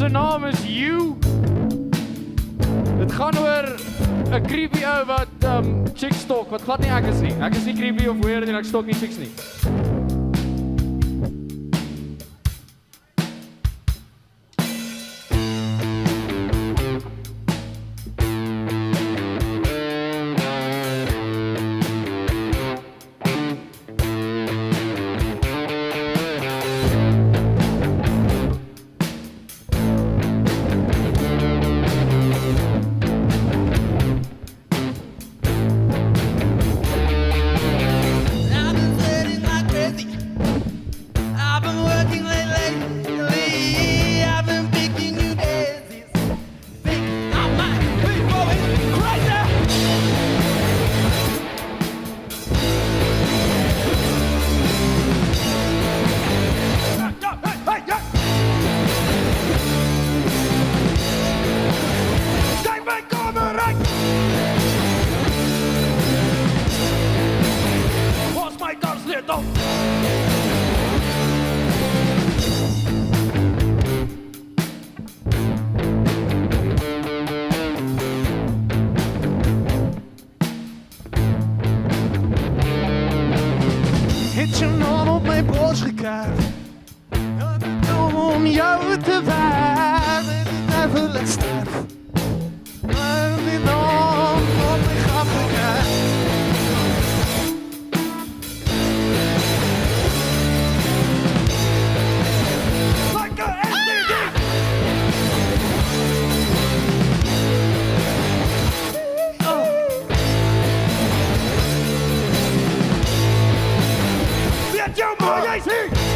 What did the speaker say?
Zijn naam is You. Het gaan oor 'n creepy ou wat chicks stalk, wat glad nie ek is nie. Ek is nie creepy of weird en ek stalk nie chicks nie. Het je naam op mijn borst gekaart. Om jou te wijden, ik even laat sterven. Maar die naam op mijn graf gekaart. Like a STD! Weet jou maar, jij ziet!